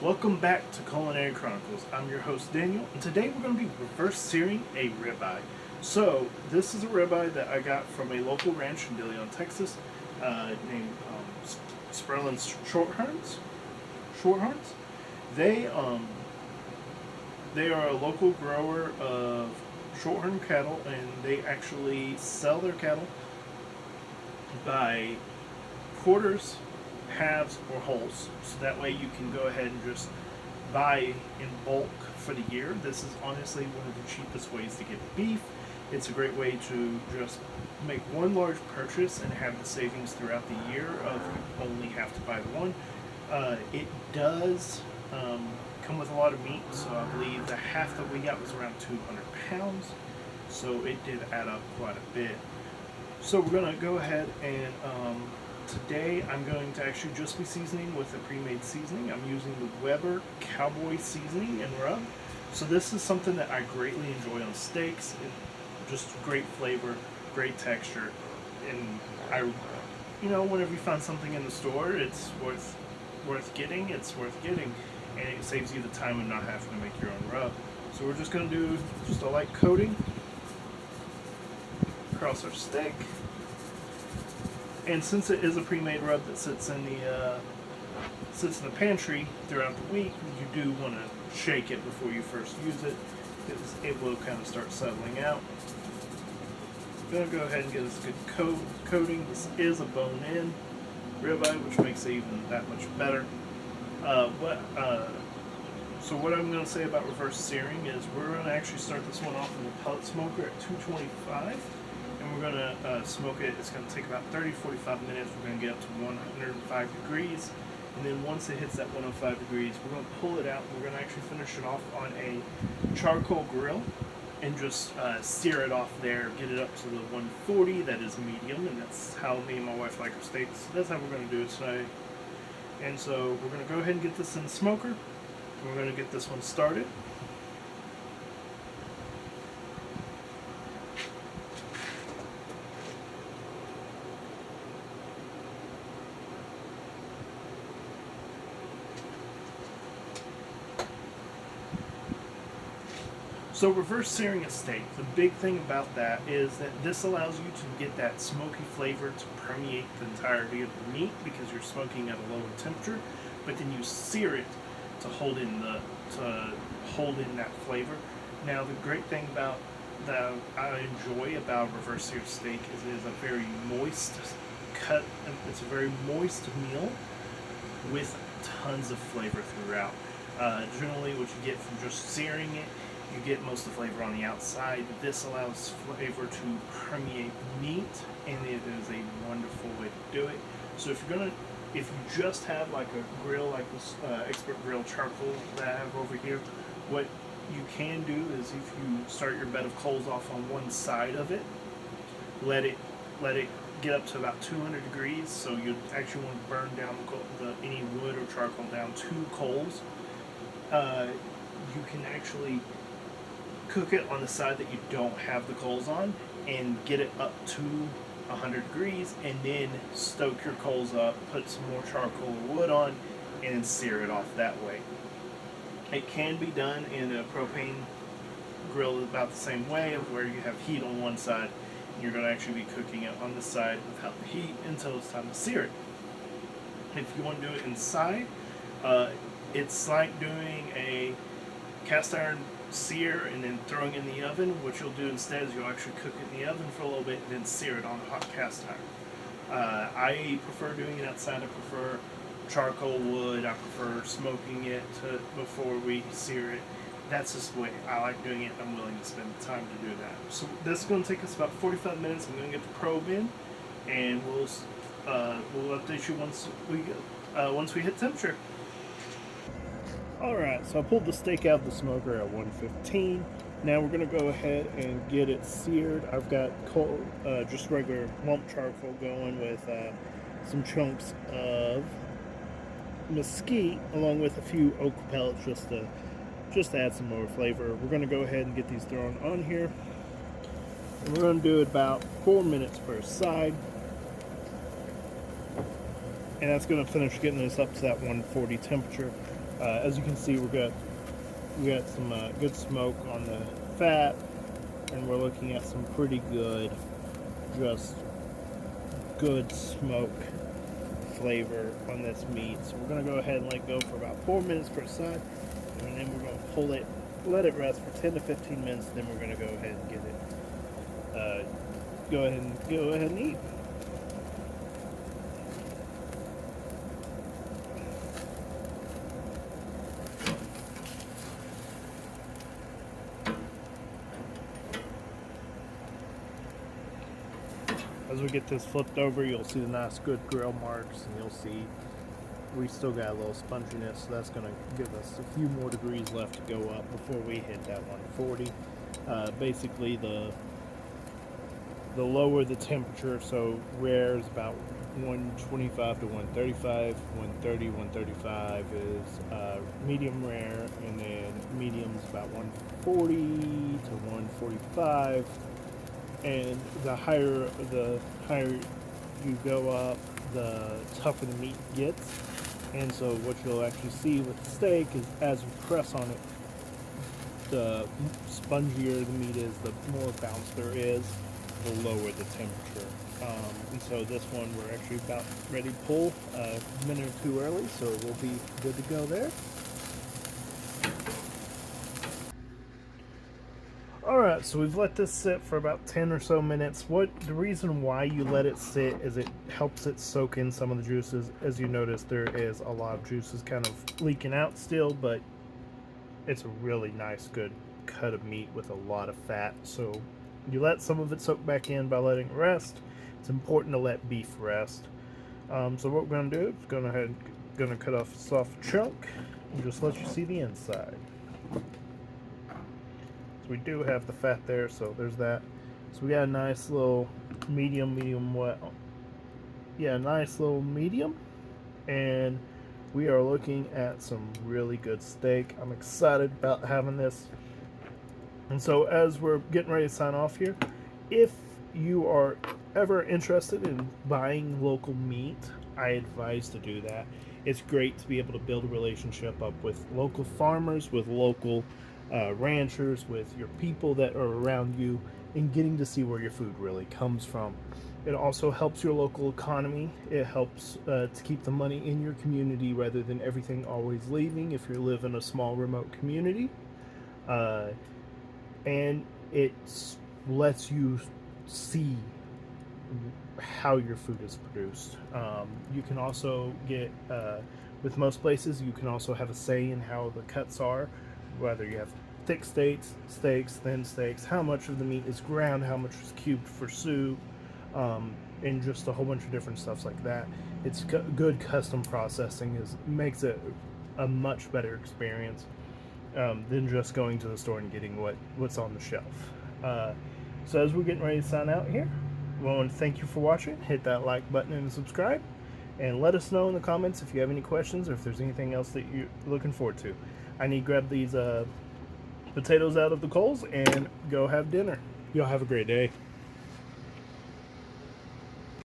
Welcome back to Culinary Chronicles. I'm your host Daniel, and today we're going to be reverse searing a ribeye. So this is a ribeye that I got from a local ranch in De Leon, Texas, named Sperlin's Shorthorns. Shorthorns. They they are a local grower of shorthorn cattle, and they actually sell their cattle by quarters, halves, or wholes. So that way you can go ahead and just buy in bulk for the year. This is honestly one of the cheapest ways to get beef. It's a great way to just make one large purchase and have the savings throughout the year of only have to buy the one. It does come with a lot of meat, so I believe the half that we got was around 200 pounds. So it did add up quite a bit. So we're going to go ahead and today I'm going to actually just be seasoning with a pre-made seasoning. I'm using the Weber Cowboy Seasoning and Rub. So this is something that I greatly enjoy on steaks. Just great flavor, great texture, and whenever you find something in the store, it's worth getting. It's worth getting, and it saves you the time of not having to make your own rub. So we're just going to do just a light coating across our steak. And since it is a pre-made rub that sits in the pantry throughout the week, you do want to shake it before you first use it, because it will kind of start settling out. I'm going to go ahead and get this good coating. This is a bone-in ribeye, which makes it even that much better. So what I'm going to say about reverse searing is we're going to actually start this one off in the pellet smoker at 225. And we're going to smoke it. It's going to take about 30-45 minutes. We're going to get up to 105 degrees. And then once it hits that 105 degrees, we're going to pull it out. And we're going to actually finish it off on a charcoal grill and just sear it off there. Get it up to the 140. That is medium, and that's how me and my wife like our steaks. So that's how we're going to do it today. And so we're going to go ahead and get this in the smoker. We're going to get this one started. So reverse searing a steak, the big thing about that is that this allows you to get that smoky flavor to permeate the entirety of the meat because you're smoking at a lower temperature, but then you sear it to hold in that flavor. Now the great thing about that I enjoy about reverse seared steak is it is a very moist cut. It's a very moist meal with tons of flavor throughout. Generally, what you get from just searing it, you get most of the flavor on the outside. This allows flavor to permeate meat, and it is a wonderful way to do it. So if you just have like a grill, like this Expert Grill charcoal that I have over here, what you can do is if you start your bed of coals off on one side of it, let it get up to about 200 degrees. So you actually want to burn down any wood or charcoal down 2 coals. You can actually cook it on the side that you don't have the coals on and get it up to 100 degrees, and then stoke your coals up, put some more charcoal or wood on, and sear it off that way. It can be done in a propane grill about the same way, of where you have heat on one side and you're going to actually be cooking it on the side without the heat until it's time to sear it. If you want to do it inside, it's like doing a cast iron sear and then throwing it in the oven. What you'll do instead is you'll actually cook it in the oven for a little bit and then sear it on a hot cast iron. I prefer doing it outside. I prefer charcoal wood. I prefer smoking it before we sear it. That's just the way I like doing it. I'm willing to spend the time to do that. So this is going to take us about 45 minutes. I'm going to get the probe in, and we'll update you once we hit temperature. Alright, so I pulled the steak out of the smoker at 115. Now we're going to go ahead and get it seared. I've got just regular lump charcoal going with some chunks of mesquite along with a few oak pellets just to add some more flavor. We're going to go ahead and get these thrown on here. And we're going to do it about 4 minutes per side. And that's going to finish getting us up to that 140 temperature. As you can see, we got some good smoke on the fat, and we're looking at some pretty good, just good smoke flavor on this meat. So we're going to go ahead and let it go for about 4 minutes per side, and then we're going to pull it, let it rest for 10 to 15 minutes, and then we're going to go ahead and get it, go ahead and eat. As we get this flipped over, you'll see the nice good grill marks, and you'll see we still got a little sponginess, so that's going to give us a few more degrees left to go up before we hit that 140. Basically, the lower the temperature, so rare is about 125 to 135, 130, 135 is medium rare, and then medium is about 140 to 145. And the higher you go up, the tougher the meat gets. And so what you'll actually see with the steak is as you press on it, the spongier the meat is, the more bounce there is, the lower the temperature. And so this one we're actually about ready to pull a minute or two early, so we'll be good to go there. Alright, so we've let this sit for about 10 or so minutes. The reason why you let it sit is it helps it soak in some of the juices. As you notice, there is a lot of juices kind of leaking out still, but it's a really nice, good cut of meat with a lot of fat. So you let some of it soak back in by letting it rest. It's important to let beef rest. So what we're going to do is going to cut off a soft chunk and just let you see the inside. So we do have the fat there, so there's that. So we got a nice little medium what? Yeah, nice little medium. And we are looking at some really good steak. I'm excited about having this. And so as we're getting ready to sign off here, if you are ever interested in buying local meat, I advise to do that. It's great to be able to build a relationship up with local farmers, with local ranchers, with your people that are around you, and getting to see where your food really comes from. It also helps your local economy. It helps to keep the money in your community rather than everything always leaving if you live in a small remote community. And it lets you see how your food is produced. You can also get, with most places, you can also have a say in how the cuts are, whether you have thick steaks, thin steaks, how much of the meat is ground, how much is cubed for soup, and just a whole bunch of different stuff like that. It's good custom processing makes it a much better experience than just going to the store and getting what's on the shelf. So as we're getting ready to sign out here, I want to thank you for watching. Hit that like button and subscribe, and let us know in the comments if you have any questions or if there's anything else that you're looking forward to. I need to grab these potatoes out of the coals and go have dinner. Y'all have a great day.